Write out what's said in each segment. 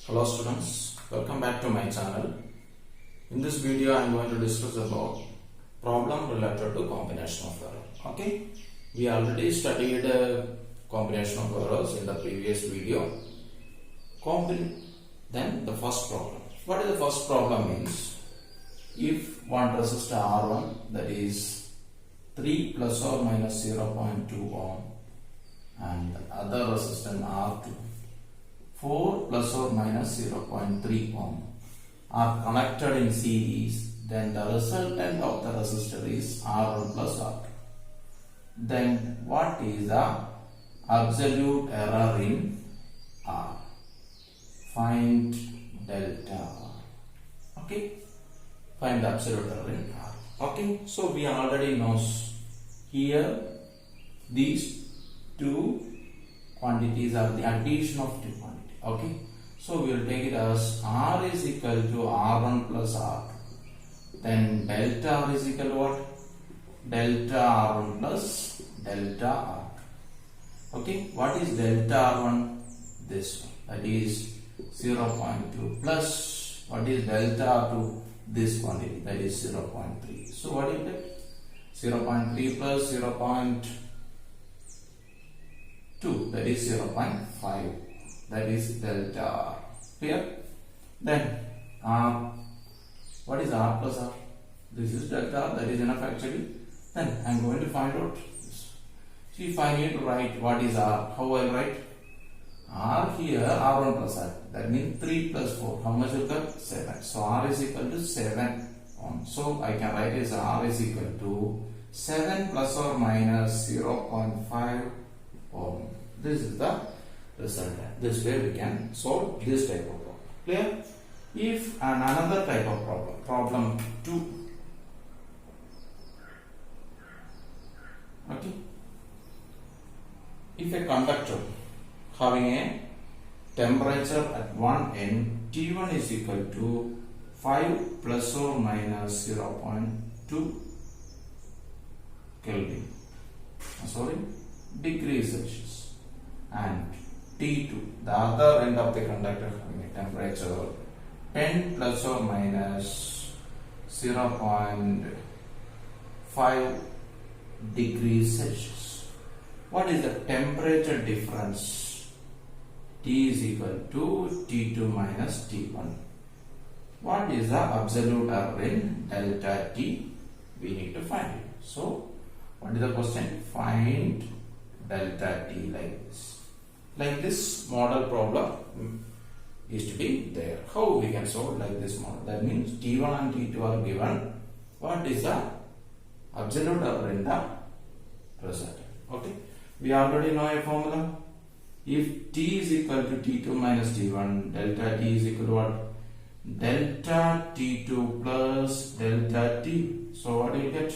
Hello students, welcome back to my channel. In this video I am going to discuss about problem related to combination of error. Okay, we already studied combination of errors in the previous video. Then the first problem. What is the first problem means? If one resistor R1, that is 3 plus or minus 0.2 ohm, and the other resistance R2 4 plus or minus 0.3 ohm are connected in series, then the resultant of the resistor is R1 plus R2. Then what is the absolute error in R? Find delta R. Okay, find the absolute error in R. Okay, so we already know here these two quantities are the addition of two quantities. Okay, so we will take it as R is equal to R1 plus R2. Then delta R is equal to what? Delta R1 plus delta R2. Okay, what is delta R1? This one, that is 0.2 plus what is delta R2? This quantity, that is 0.3. So what is it? 0.3 plus 0.2, that is 0.5. That is delta R. Clear? Then R. What is R plus R? This is delta R. That is enough actually. Then I am going to find out. See, if I need to write what is R, how I write? R here, R1 plus R. That means 3 plus 4. How much will get? 7. So R is equal to 7 ohm. So I can write as R is equal to 7 plus or minus 0.5 ohm. This is the resultant. This way we can solve this type of problem. Clear? If another type of problem, problem 2. Okay. If a conductor having a temperature at one end, T1 is equal to 5 plus or minus 0.2 Kelvin. Degrees Celsius, and T2, the other end of the conductor having a temperature 10 plus or minus 0.5 degrees Celsius. What is the temperature difference? T is equal to T2 minus T1. What is the absolute error in delta T? We need to find it. So, what is the question? Find delta T like this. Like this model problem is to be there. How we can solve like this model? That means T1 and T2 are given. What is the absolute error in the resultant? Okay, we already know a formula. If T is equal to T2 minus T1, delta T is equal to what? Delta T2 plus delta T. So what do you get?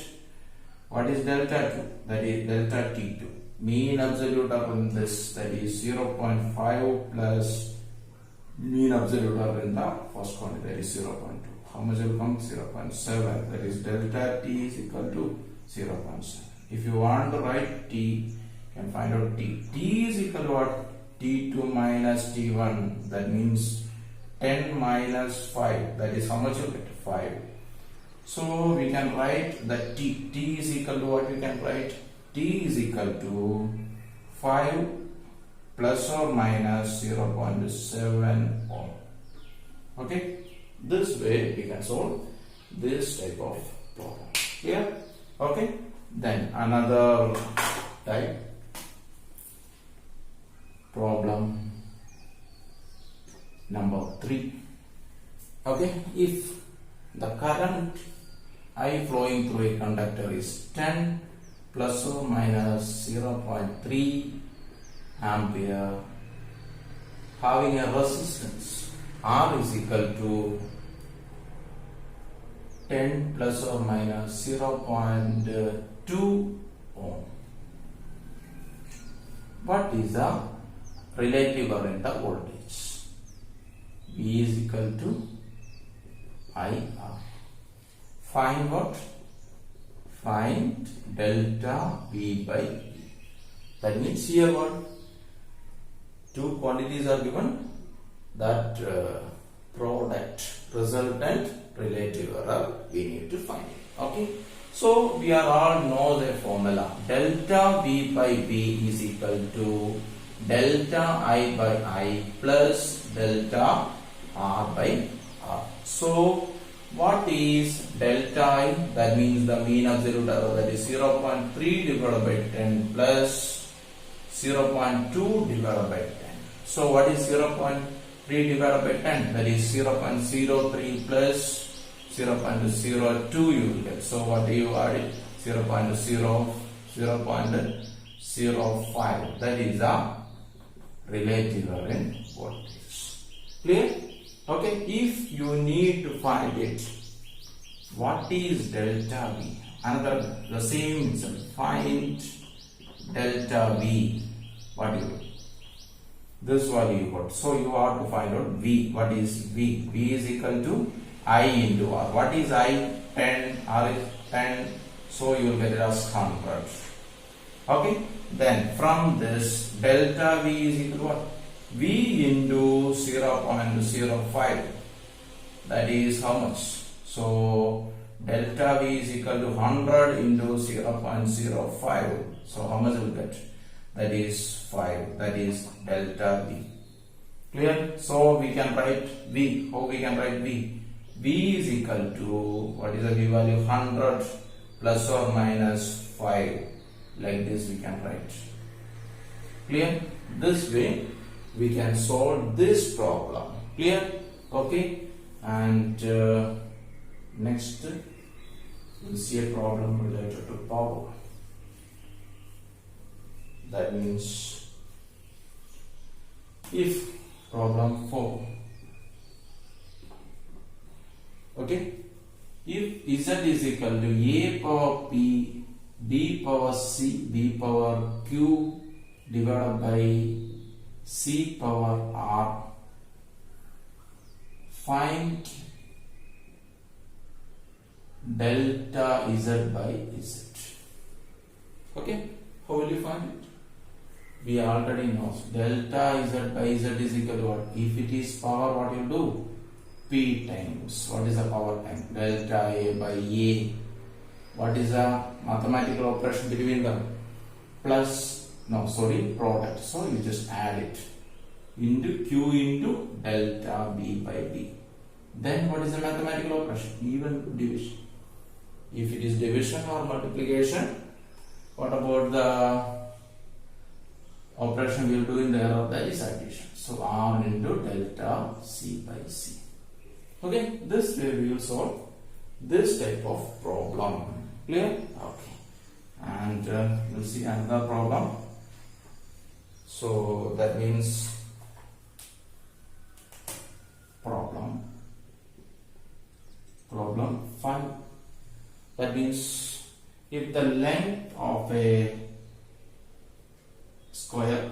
What is delta 2? That is delta T2. Mean absolute error in this, that is 0.5 plus mean absolute error in the first quantity, that is 0.2. How much will come? 0.7. That is delta T is equal to 0.7. If you want to write T, you can find out T. T is equal to what? T2 minus T1. That means 10 minus 5. That is how much you get? 5. So we can write that T. T is equal to what we can write? T is equal to 5 plus or minus 0.7 ohm. Okay, this way we can solve this type of problem. Clear? Okay, then another type, problem number 3. Okay, if the current I flowing through a conductor is 10 plus or minus 0.3 ampere, having a resistance R is equal to 10 plus or minus 0.2 ohm. What is the relative current in the voltage? V is equal to IR. Find what? Find delta V by V. That means here what? Two quantities are given. that product, resultant relative error, we need to find it. Okay. So we are all know the formula. Delta V by V is equal to delta I by I plus delta R by R. So what is delta I? That means the mean absolute error, that is 0.3 divided by 10 plus 0.2 divided by 10. So what is 0.3 divided by 10? That is 0.03 plus 0.02 you will get. So what do you add? 0.05. That is a relative error in voltage. Clear? Okay. If you need to find it, what is delta V? Another the same result. Find delta V. What do you do? This value you got. So you have to find out V. What is V? V is equal to I into R. What is I? 10. R is 10. So you will get it as 100. Okay. Then from this delta V is equal to what? V into 0.05. That is how much? So delta V is equal to 100 into 0.05. So how much will you get? That is 5. That is delta V. Clear? So we can write V. How we can write V? V is equal to, what is the V value? 100 plus or minus 5. Like this we can write. Clear? This way we can solve this problem. Clear? Okay. And next we'll see a problem related to power. That means if problem 4. Okay. If Z is equal to A power P, B power C, B power Q divided by C power R, find delta Z by Z. Okay. How will you find it? We already know delta Z by Z is equal to what? If it is power, what you do? P times, what is the power time? Delta A by A. What is the mathematical operation between them? Product. So you just add it into Q into delta B by B. Then what is the mathematical operation? Even division. If it is division or multiplication, what about the operation we will do in the error? That is addition. So R into delta C by C. Okay, this way we will solve this type of problem. Clear? Okay. And we'll see another problem. So that means problem 5. That means if the length of a square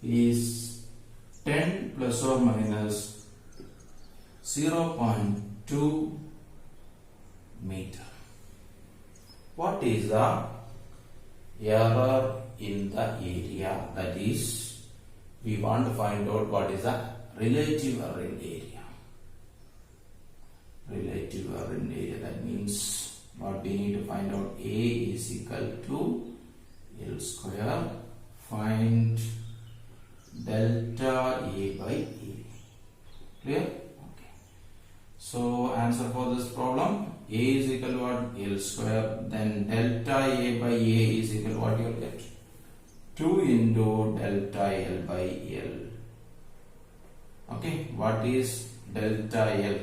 is 10 plus or minus 0.2 meter, what is the error in the area? That is, we want to find out what is the relative error in area. Relative error in area, that means what we need to find out, A is equal to L square. Find delta A by A. Clear? So answer for this problem, A is equal to what? L square. Then delta A by A is equal to what you will get? 2 into delta L by L. Okay, what is delta L?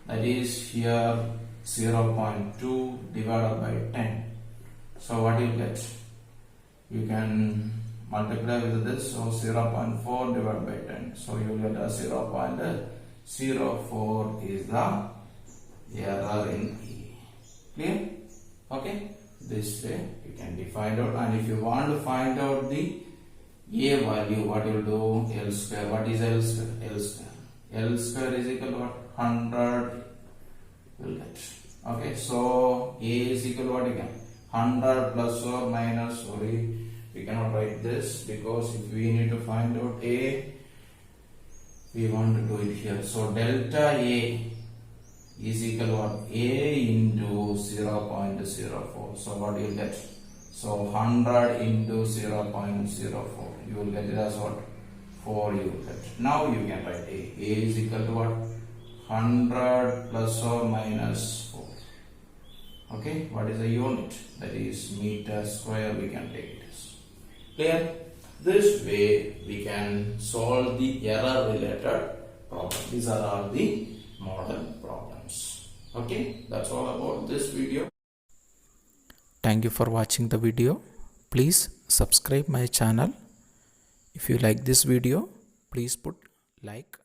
That is here 0.2 divided by 10. So what you will get? You can multiply with this. So 0.4 divided by 10. So you will get a 0.04 is the error in E. Clear? Okay. This way you can find out. And if you want to find out the A value, what you will do? L square. What is L square? L square. L square is equal to what? 100. You will get. Okay. So A is equal to what again? 100 plus or minus. Sorry, we cannot write this because if we need to find out A, we want to do it here. So delta A is equal to what? A into 0.04. So what you will get? So 100 into 0.04. You will get it as what? 4 you will get. Now you can write A. A is equal to what? 100 plus or minus 4. Okay, what is the unit? That is meter square, we can take it as. Clear? This way we can solve the error related problem. These are all the model problems. Okay, that's all about this video. Thank you for watching the video. Please subscribe my channel. If you like this video, please put like